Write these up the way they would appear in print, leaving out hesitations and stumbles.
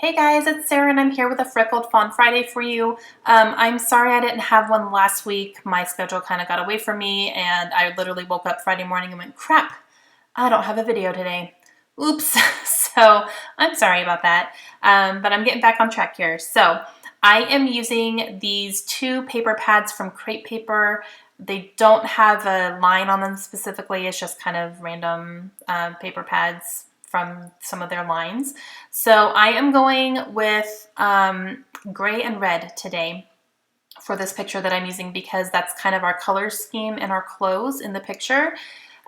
Hey guys, it's Sarah and I'm here with a Freckled Fawn Friday for you. I'm sorry I didn't have one last week. My schedule kind of got away from me and I literally woke up Friday morning and went, crap, I don't have a video today. Oops. So I'm sorry about that, but I'm getting back on track here. So I am using these two paper pads from Crepe Paper. They don't have a line on them specifically. It's just kind of random paper pads from some of their lines. So I am going with gray and red today for this picture that I'm using because that's kind of our color scheme in our clothes in the picture.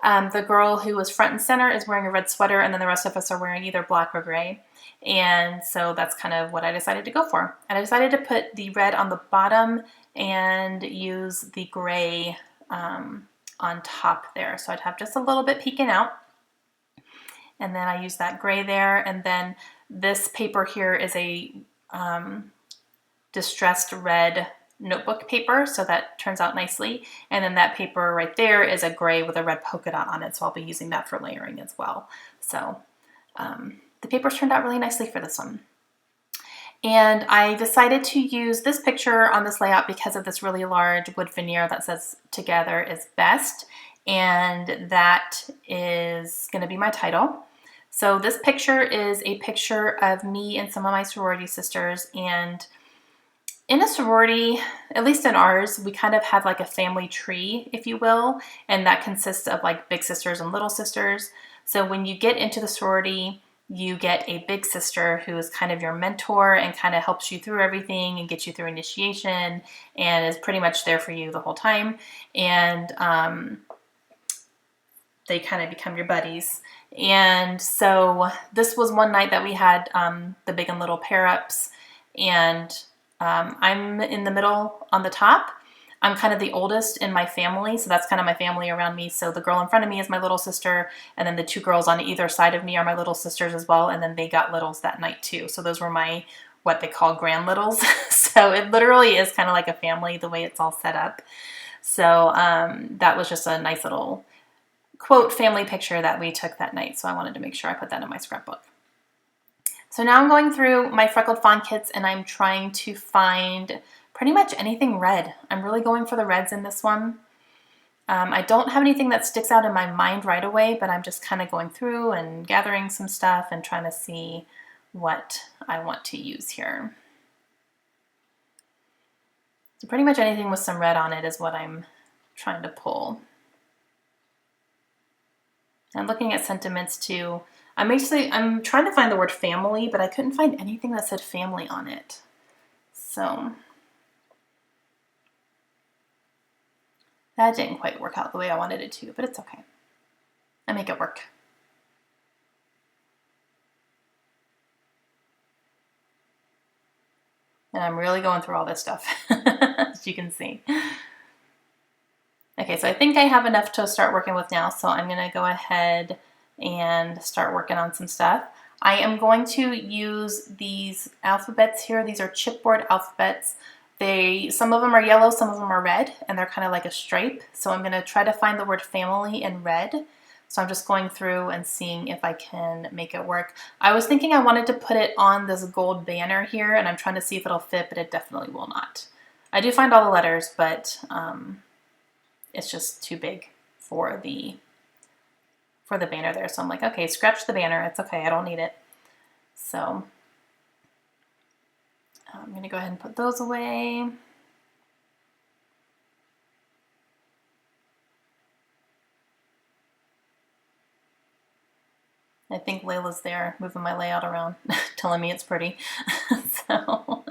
The girl who was front and center is wearing a red sweater and then the rest of us are wearing either black or gray. And so that's kind of what I decided to go for. And I decided to put the red on the bottom and use the gray on top there. So I'd have just a little bit peeking out. And then I use that gray there. And then this paper here is a distressed red notebook paper, so that turns out nicely. And then that paper right there is a gray with a red polka dot on it, so I'll be using that for layering as well. So the papers turned out really nicely for this one. And I decided to use this picture on this layout because of this really large wood veneer that says "Together is Best," and that is going to be my title. So this picture is a picture of me and some of my sorority sisters, and in a sorority, at least in ours, we kind of have like a family tree, if you will, and that consists of like big sisters and little sisters. So when you get into the sorority, you get a big sister who is kind of your mentor and kind of helps you through everything and gets you through initiation and is pretty much there for you the whole time. And they kind of become your buddies. And so this was one night that we had the big and little pair-ups, and I'm in the middle on the top. I'm kind of the oldest in my family, so that's kind of my family around me. So the girl in front of me is my little sister, and then the two girls on either side of me are my little sisters as well, and then they got littles that night too. So those were my, what they call grand littles. So it literally is kind of like a family the way it's all set up. So that was just a nice little quote family picture that we took that night. So I wanted to make sure I put that in my scrapbook. So now I'm going through my Freckled Fawn kits and I'm trying to find pretty much anything red. I'm really going for the reds in this one. I don't have anything that sticks out in my mind right away, but I'm just kind of going through and gathering some stuff and trying to see what I want to use here. So pretty much anything with some red on it is what I'm trying to pull. I'm looking at sentiments too. I'm trying to find the word family, but I couldn't find anything that said family on it. So that didn't quite work out the way I wanted it to, but it's okay. I make it work. And I'm really going through all this stuff, as you can see. Okay, so I think I have enough to start working with now, so I'm going to go ahead and start working on some stuff. I am going to use these alphabets here. These are chipboard alphabets. Some of them are yellow, some of them are red, and they're kind of like a stripe. So I'm going to try to find the word family in red. So I'm just going through and seeing if I can make it work. I was thinking I wanted to put it on this gold banner here, and I'm trying to see if it'll fit, but it definitely will not. I do find all the letters, but it's just too big for the banner there. So I'm like, okay, scratch the banner. It's okay. I don't need it. So I'm going to go ahead and put those away. I think Layla's there moving my layout around, telling me it's pretty. So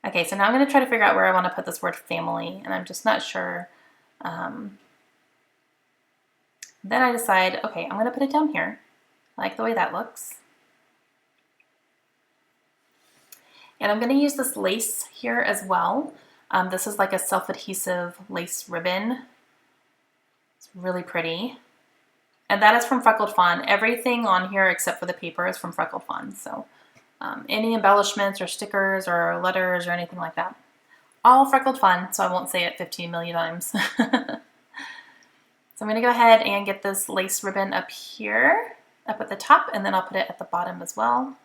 okay, so now I'm going to try to figure out where I want to put this word family, and I'm just not sure. Then I decide, okay, I'm going to put it down here. I like the way that looks. And I'm going to use this lace here as well. This is like a self-adhesive lace ribbon. It's really pretty. And that is from Freckled Fawn. Everything on here except for the paper is from Freckled Fawn. So any embellishments or stickers or letters or anything like that, all Freckled Fawn, so I won't say it 15 million times. So I'm going to go ahead and get this lace ribbon up here. up at the top, and then I'll put it at the bottom as well.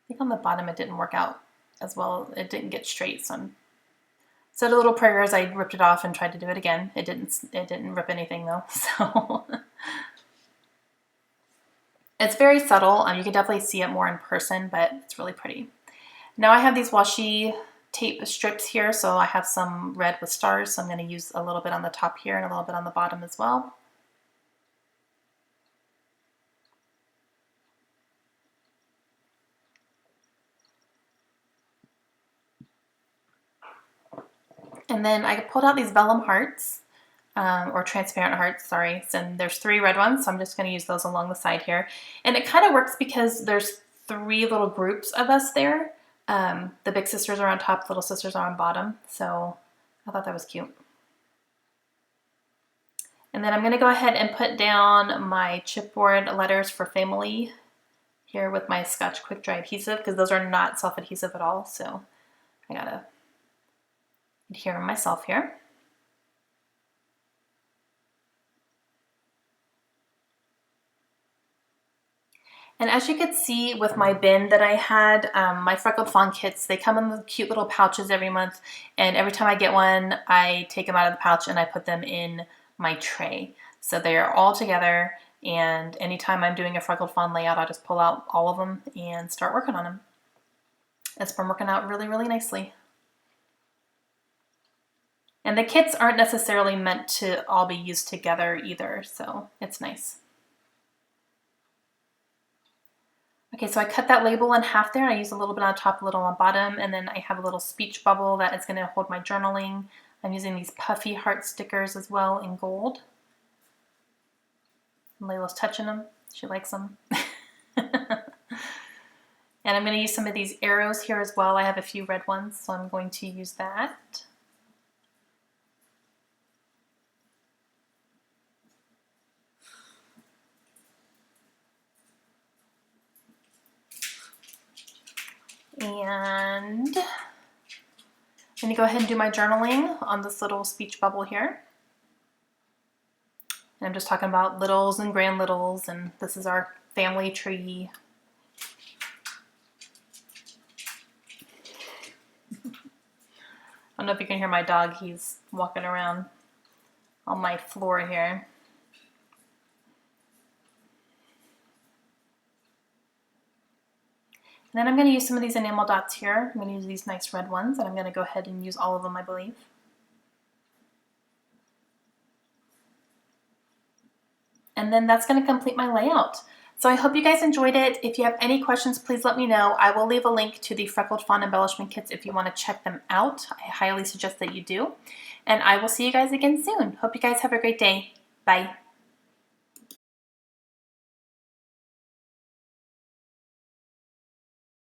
I think on the bottom it didn't work out as well. It didn't get straight, so I said a little prayer as I ripped it off and tried to do it again. It didn't rip anything though, so. It's very subtle. You can definitely see it more in person, but it's really pretty. Now I have these washi tape strips here, so I have some red with stars, so I'm going to use a little bit on the top here and a little bit on the bottom as well. And then I pulled out these vellum hearts, or transparent hearts, sorry. And there's 3 red ones, so I'm just going to use those along the side here. And it kind of works because there's 3 little groups of us there. The big sisters are on top, the little sisters are on bottom, so I thought that was cute. And then I'm going to go ahead and put down my chipboard letters for family here with my Scotch Quick Dry adhesive, because those are not self-adhesive at all, so I gotta adhere them myself here. And as you could see with my bin that I had, my Freckled Fawn kits, they come in the cute little pouches every month, and every time I get one, I take them out of the pouch and I put them in my tray. So they're all together, and anytime I'm doing a Freckled Fawn layout, I'll just pull out all of them and start working on them. It's been working out really, really nicely. And the kits aren't necessarily meant to all be used together either, so it's nice. Okay, so I cut that label in half there. I use a little bit on top, a little on bottom, and then I have a little speech bubble that is going to hold my journaling. I'm using these puffy heart stickers as well in gold. Layla's touching them. She likes them. And I'm going to use some of these arrows here as well. I have a few red ones, so I'm going to use that. And I'm going to go ahead and do my journaling on this little speech bubble here. And I'm just talking about littles and grand littles, and this is our family tree. I don't know if you can hear my dog. He's walking around on my floor here. And then I'm going to use some of these enamel dots here. I'm going to use these nice red ones, and I'm going to go ahead and use all of them, I believe. And then that's going to complete my layout. So I hope you guys enjoyed it. If you have any questions, please let me know. I will leave a link to the Freckled Fawn embellishment kits if you want to check them out. I highly suggest that you do. And I will see you guys again soon. Hope you guys have a great day. Bye.